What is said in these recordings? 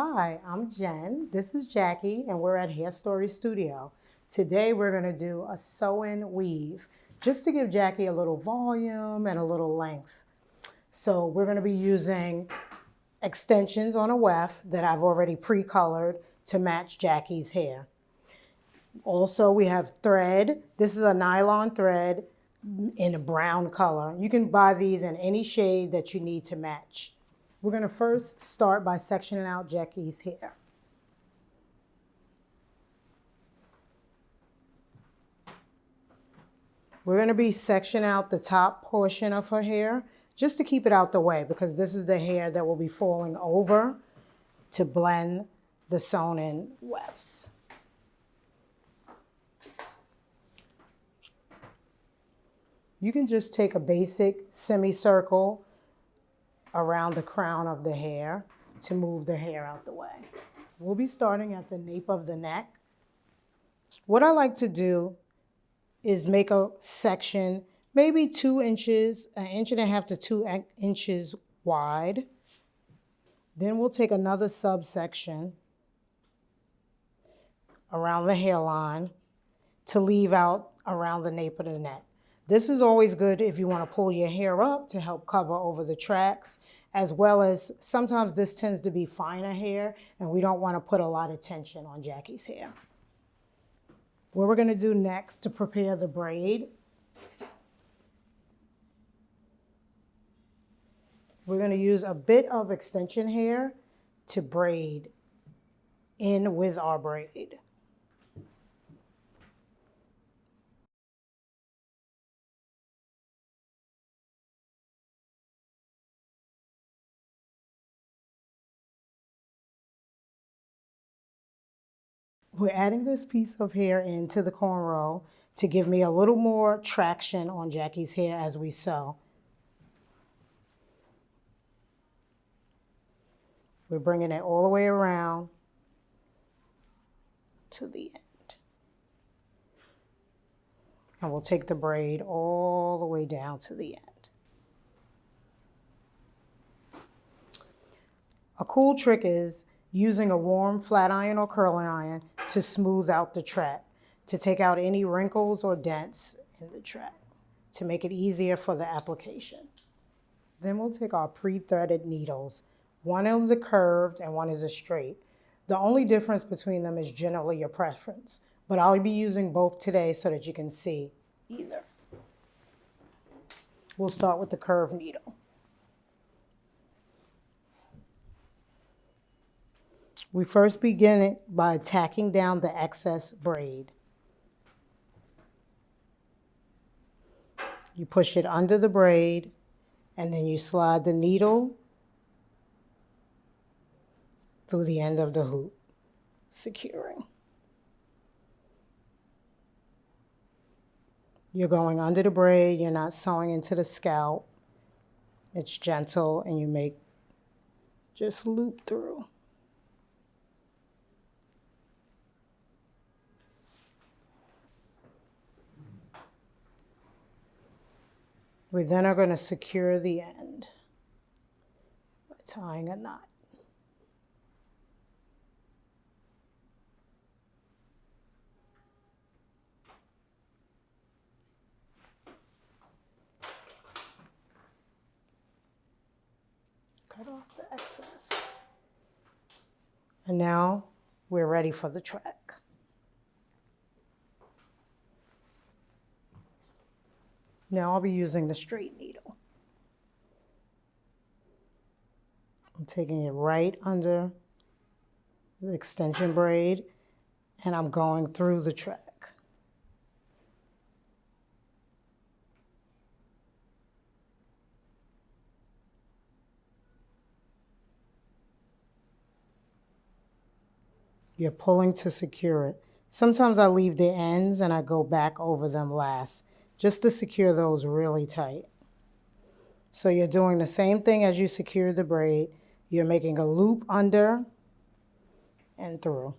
Hi, I'm Jen. This is Jackie, and we're at Hairstory Studio. Today we're going to do a sew-in weave, just to give Jackie a little volume and a little length. So we're going to be using extensions on a weft that I've already pre-colored to match Jackie's hair. Also, we have thread. This is a nylon thread in a brown color. You can buy these in any shade that you need to match. We're going to first start by sectioning out Jackie's hair. We're going to be sectioning out the top portion of her hair just to keep it out the way, because this is the hair that will be falling over to blend the sewn-in wefts. You can just take a basic semicircle around the crown of the hair to move the hair out the way. We'll be starting at the nape of the neck. What I like to do is make a section maybe 2 inches, 1.5 inches to 2 inches wide. Then we'll take another subsection around the hairline to leave out around the nape of the neck. This is always good if you want to pull your hair up to help cover over the tracks, as well as sometimes this tends to be finer hair and we don't want to put a lot of tension on Jackie's hair. What we're going to do next to prepare the braid, we're going to use a bit of extension hair to braid in with our braid. We're adding this piece of hair into the cornrow to give me a little more traction on Jackie's hair as we sew. We're bringing it all the way around to the end. And we'll take the braid all the way down to the end. A cool trick is using a warm flat iron or curling iron to smooth out the track, to take out any wrinkles or dents in the track, to make it easier for the application. Then we'll take our pre-threaded needles. One is a curved and one is a straight. The only difference between them is generally your preference, but I'll be using both today so that you can see either. We'll start with the curved needle. We first begin it by tacking down the excess braid. You push it under the braid, and then you slide the needle through the end of the hoop, securing. You're going under the braid, you're not sewing into the scalp. It's gentle, and you just loop through. We then are going to secure the end by tying a knot. Cut off the excess. And now we're ready for the track. Now I'll be using the straight needle. I'm taking it right under the extension braid and I'm going through the track. You're pulling to secure it. Sometimes I leave the ends and I go back over them last, just to secure those really tight. So you're doing the same thing as you secure the braid. You're making a loop under and through.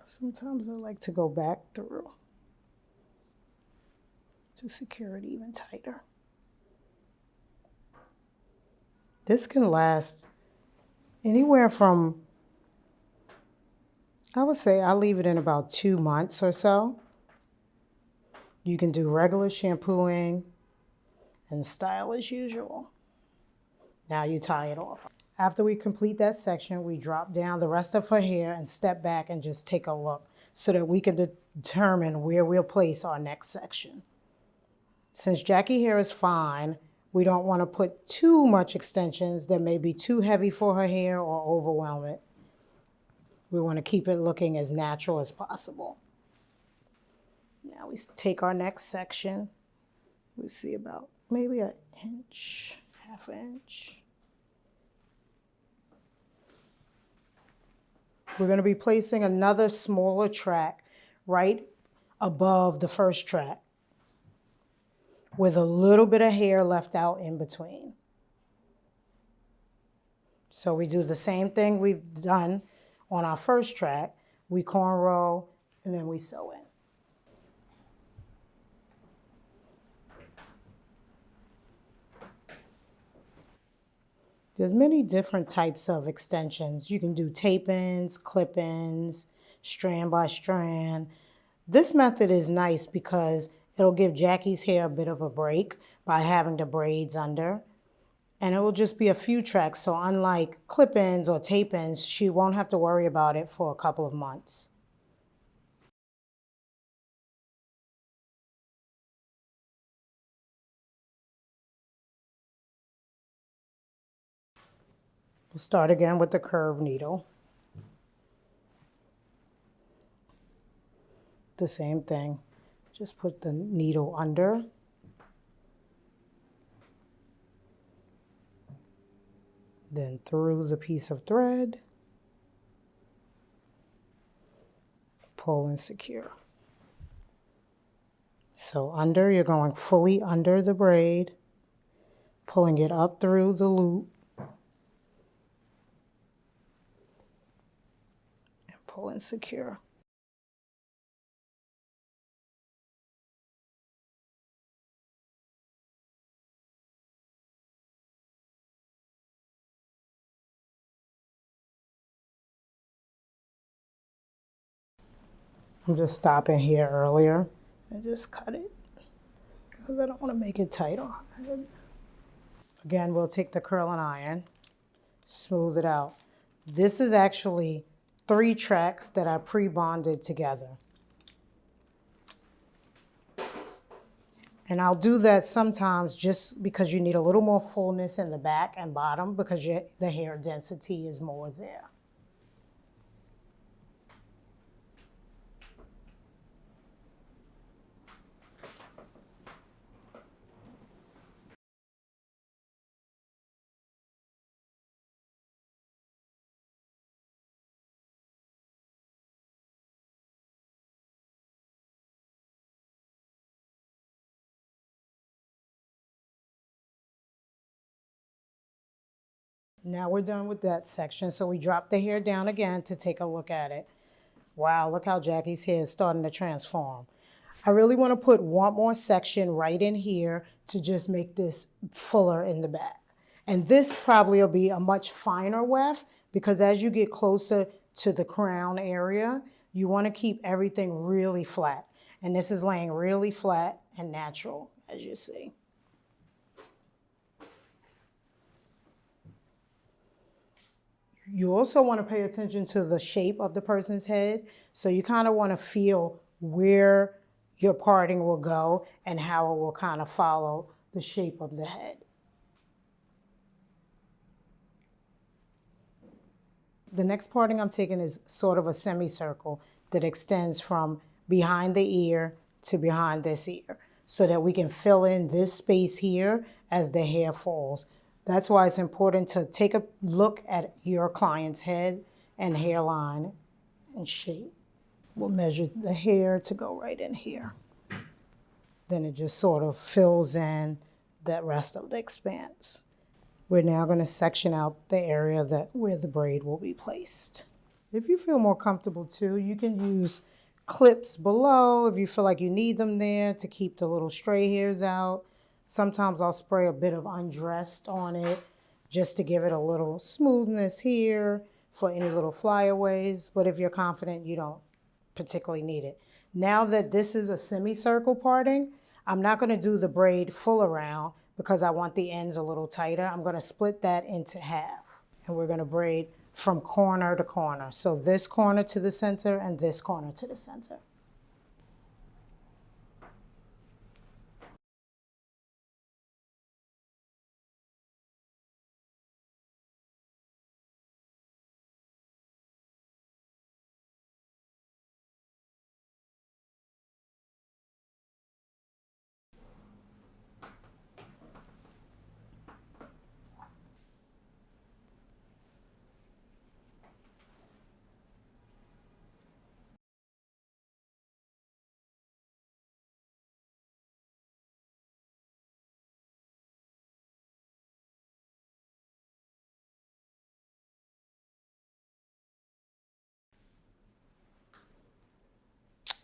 Sometimes I like to go back through to secure it even tighter. This can last anywhere from, I would say I'll leave it in about 2 months or so. You can do regular shampooing and style as usual. Now you tie it off. After we complete that section, we drop down the rest of her hair and step back and just take a look so that we can determine where we'll place our next section. Since Jackie hair is fine, we don't want to put too much extensions that may be too heavy for her hair or overwhelm it. We want to keep it looking as natural as possible. Now we take our next section. We see about maybe an inch, half an inch. We're going to be placing another smaller track right above the first track with a little bit of hair left out in between. So we do the same thing we've done on our first track. We cornrow and then we sew in. There's many different types of extensions. You can do tape-ins, clip-ins, strand by strand. This method is nice because it'll give Jackie's hair a bit of a break by having the braids under. And it will just be a few tracks, so unlike clip-ins or tape-ins, she won't have to worry about it for a couple of months. We'll start again with the curved needle. The same thing. Just put the needle under. Then through the piece of thread. Pull and secure. So under, you're going fully under the braid, pulling it up through the loop, and pull and secure. I'm just stopping here earlier and just cut it because I don't want to make it tight on it. Again, we'll take the curling iron, smooth it out. This is actually 3 tracks that I pre-bonded together. And I'll do that sometimes just because you need a little more fullness in the back and bottom because the hair density is more there. Now we're done with that section, so we drop the hair down again to take a look at it. Wow, look how Jackie's hair is starting to transform. I really want to put one more section right in here to just make this fuller in the back. And this probably will be a much finer weft because as you get closer to the crown area, you want to keep everything really flat. And this is laying really flat and natural, as you see. You also want to pay attention to the shape of the person's head. So you kind of want to feel where your parting will go and how it will kind of follow the shape of the head. The next parting I'm taking is sort of a semicircle that extends from behind the ear to behind this ear so that we can fill in this space here as the hair falls. That's why it's important to take a look at your client's head and hairline and shape. We'll measure the hair to go right in here. Then it just sort of fills in the rest of the expanse. We're now going to section out the area where the braid will be placed. If you feel more comfortable too, you can use clips below if you feel like you need them there to keep the little stray hairs out. Sometimes I'll spray a bit of undressed on it just to give it a little smoothness here for any little flyaways. But if you're confident, you don't particularly need it. Now that this is a semicircle parting, I'm not going to do the braid full around because I want the ends a little tighter. I'm going to split that into half, and we're going to braid from corner to corner. So this corner to the center and this corner to the center.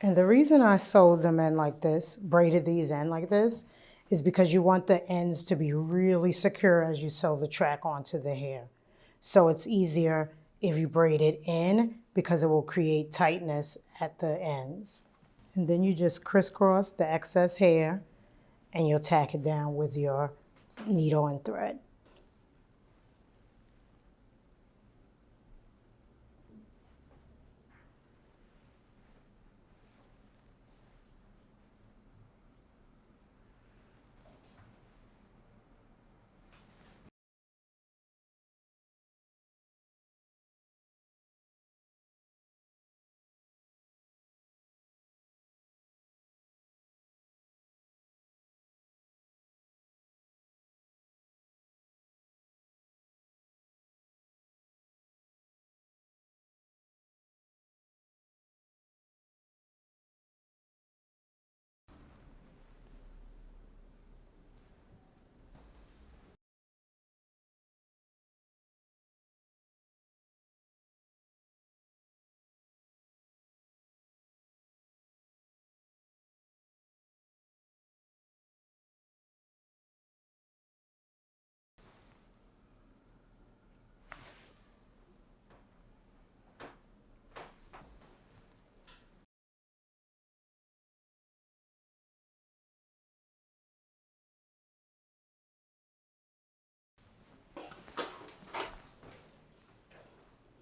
And the reason I sewed them in like this, braided these in like this, is because you want the ends to be really secure as you sew the track onto the hair. So it's easier if you braid it in because it will create tightness at the ends. And then you just crisscross the excess hair and you'll tack it down with your needle and thread.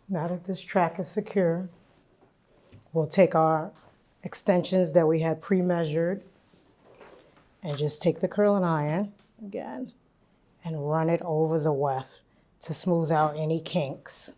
Now that this track is secure, we'll take our extensions that we had pre-measured and just take the curling iron again and run it over the weft to smooth out any kinks.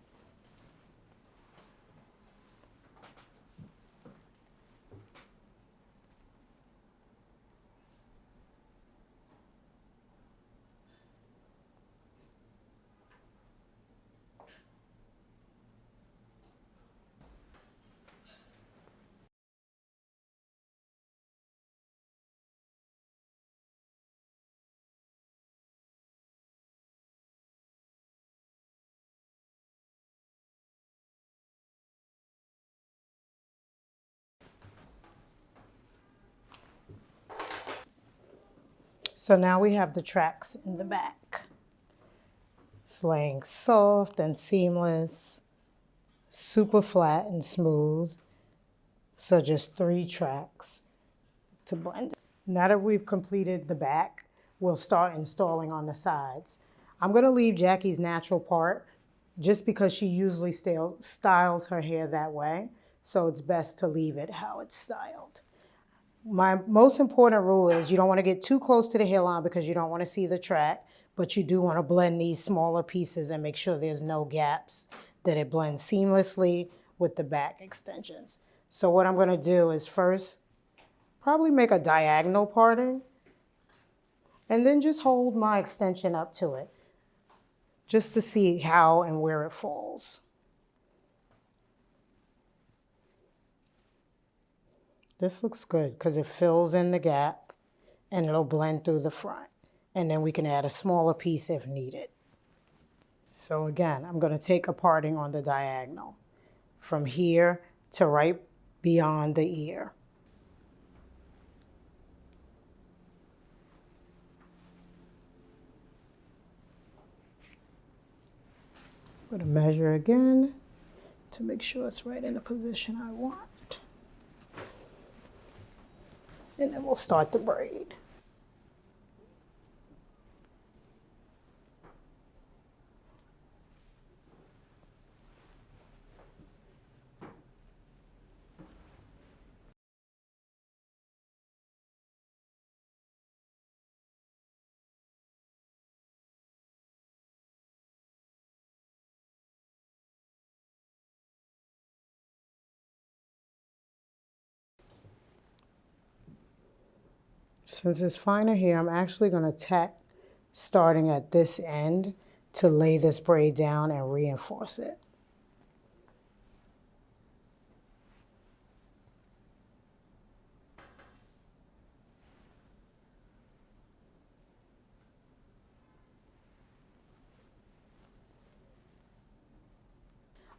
So now we have the tracks in the back. It's laying soft and seamless, super flat and smooth. So just 3 tracks to blend. Now that we've completed the back, we'll start installing on the sides. I'm gonna leave Jackie's natural part just because she usually styles her hair that way. So it's best to leave it how it's styled. My most important rule is you don't want to get too close to the hairline because you don't want to see the track, but you do want to blend these smaller pieces and make sure there's no gaps, that it blends seamlessly with the back extensions. So what I'm going to do is first probably make a diagonal parting and then just hold my extension up to it just to see how and where it falls. This looks good because it fills in the gap and it'll blend through the front. And then we can add a smaller piece if needed. So again, I'm going to take a parting on the diagonal. from here to right beyond the ear. I'm going to measure again to make sure it's right in the position I want. And then we'll start the braid. Since it's finer here, I'm actually going to tack starting at this end to lay this braid down and reinforce it.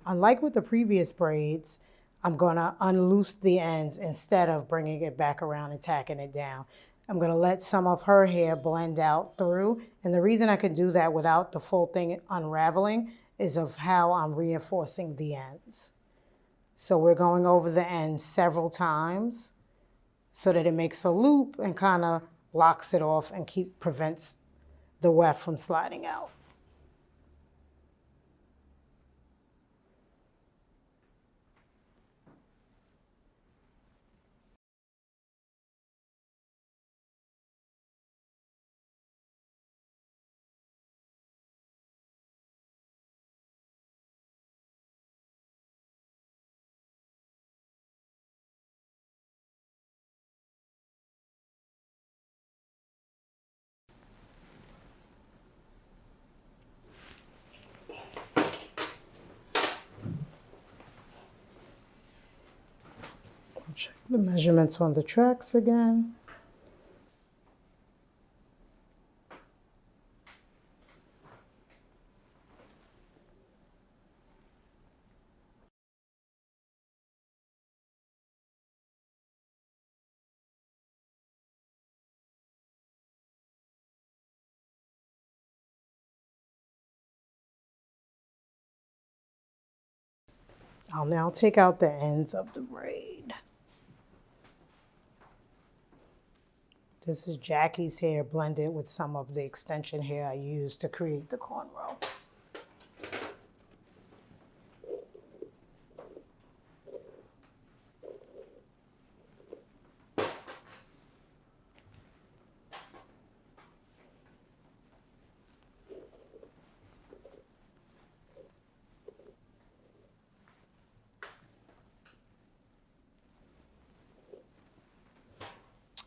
Unlike with the previous braids, I'm going to unloose the ends instead of bringing it back around and tacking it down. I'm going to let some of her hair blend out through. And the reason I could do that without the full thing unraveling is of how I'm reinforcing the ends. So we're going over the ends several times so that it makes a loop and kind of locks it off and prevents the weft from sliding out. Check the measurements on the tracks again. I'll now take out the ends of the braid. This is Jackie's hair blended with some of the extension hair I used to create the cornrow.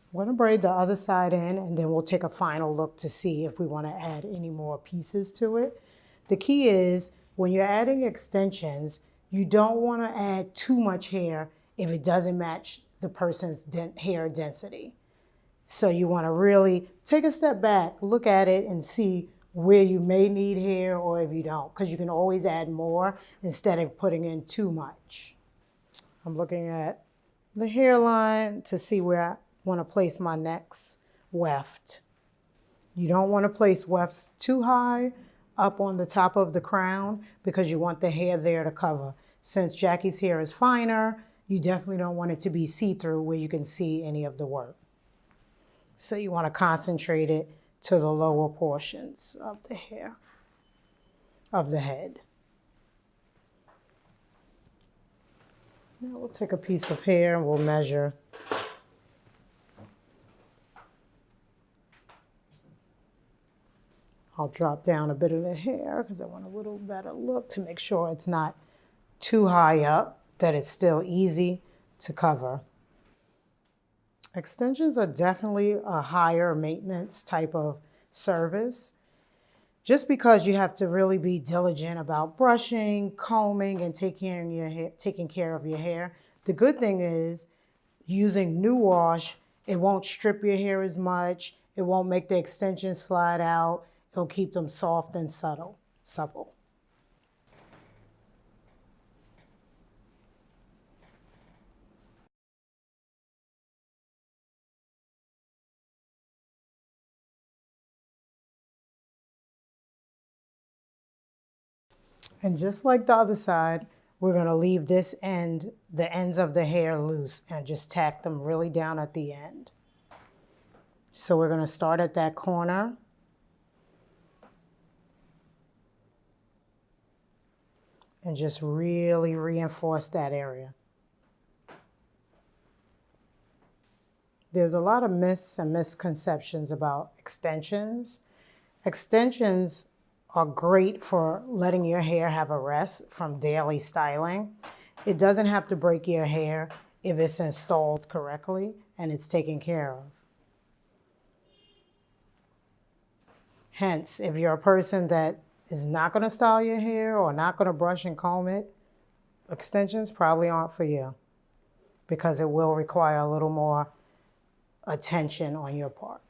I'm going to braid the other side in, and then we'll take a final look to see if we want to add any more pieces to it. The key is when you're adding extensions, you don't want to add too much hair if it doesn't match the person's hair density. So you want to really take a step back, look at it, and see where you may need hair or if you don't, because you can always add more instead of putting in too much. I'm looking at the hairline to see where I want to place my next weft. You don't want to place wefts too high up on the top of the crown because you want the hair there to cover. Since Jackie's hair is finer, you definitely don't want it to be see-through where you can see any of the work. So you want to concentrate it to the lower portions of the hair, of the head. Now we'll take a piece of hair and we'll measure. I'll drop down a bit of the hair because I want a little better look to make sure it's not too high up, that it's still easy to cover. Extensions are definitely a higher maintenance type of service, just because you have to really be diligent about brushing, combing, and taking care of your hair. The good thing is using new wash, it won't strip your hair as much, it won't make the extensions slide out, it'll keep them soft and supple. And just like the other side, we're going to leave this end, the ends of the hair loose, and just tack them really down at the end. So we're going to start at that corner. And just really reinforce that area. There's a lot of myths and misconceptions about extensions. Extensions are great for letting your hair have a rest from daily styling. It doesn't have to break your hair if it's installed correctly and it's taken care of. Hence, if you're a person that is not going to style your hair or not going to brush and comb it, extensions probably aren't for you because it will require a little more attention on your part.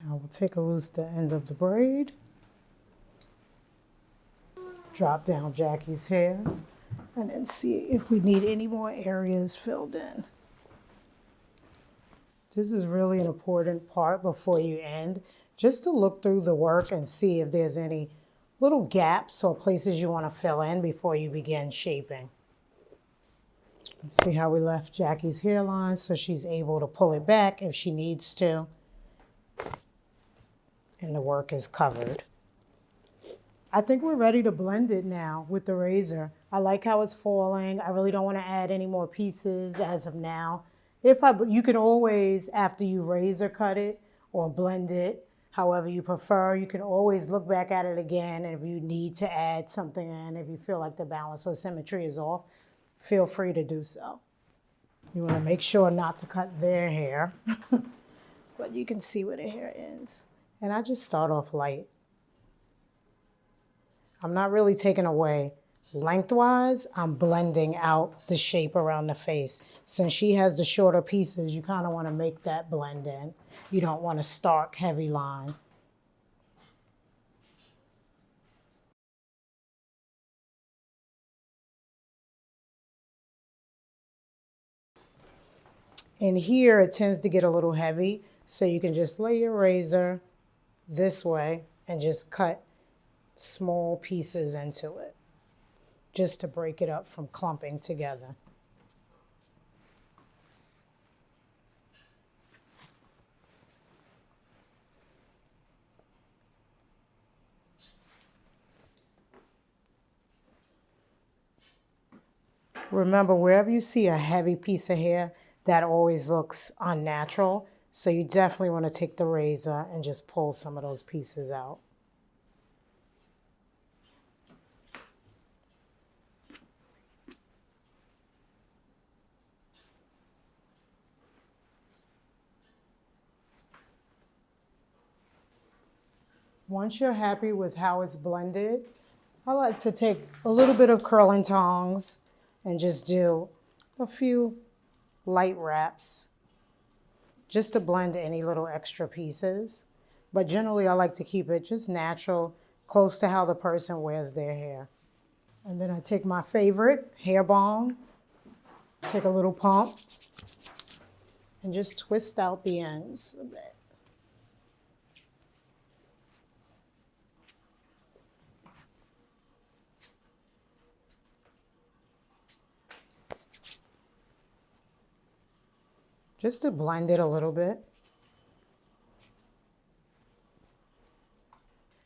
Now we'll take a loose the end of the braid, drop down Jackie's hair, and then see if we need any more areas filled in. This is really an important part before you end, just to look through the work and see if there's any little gaps or places you want to fill in before you begin shaping. See how we left Jackie's hairline so she's able to pull it back if she needs to. And the work is covered. I think we're ready to blend it now with the razor. I like how it's falling. I really don't want to add any more pieces as of now. You can always, after you razor cut it or blend it, however you prefer, you can always look back at it again, and if you need to add something in, if you feel like the balance or symmetry is off, feel free to do so. You want to make sure not to cut their hair, but you can see where the hair ends. And I just start off light. I'm not really taking away. Lengthwise, I'm blending out the shape around the face. Since she has the shorter pieces, you kind of want to make that blend in. You don't want a stark, heavy line. In here, it tends to get a little heavy, so you can just lay your razor this way and just cut small pieces into it, just to break it up from clumping together. Remember, wherever you see a heavy piece of hair, that always looks unnatural. So you definitely want to take the razor and just pull some of those pieces out. Once you're happy with how it's blended, I like to take a little bit of curling tongs and just do a few light wraps just to blend any little extra pieces. But generally I like to keep it just natural, close to how the person wears their hair. And then I take my favorite hair balm, take a little pump, and just twist out the ends a bit. Just to blend it a little bit.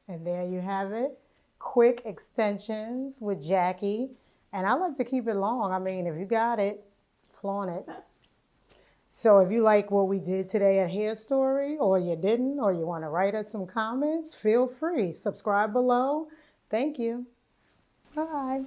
And there you have it. Quick extensions with Jackie. And I like to keep it long. I mean, if you got it, flaunt it. So if you like what we did today at Hairstory, or you didn't, or you want to write us some comments, feel free. Subscribe below. Thank you. Bye.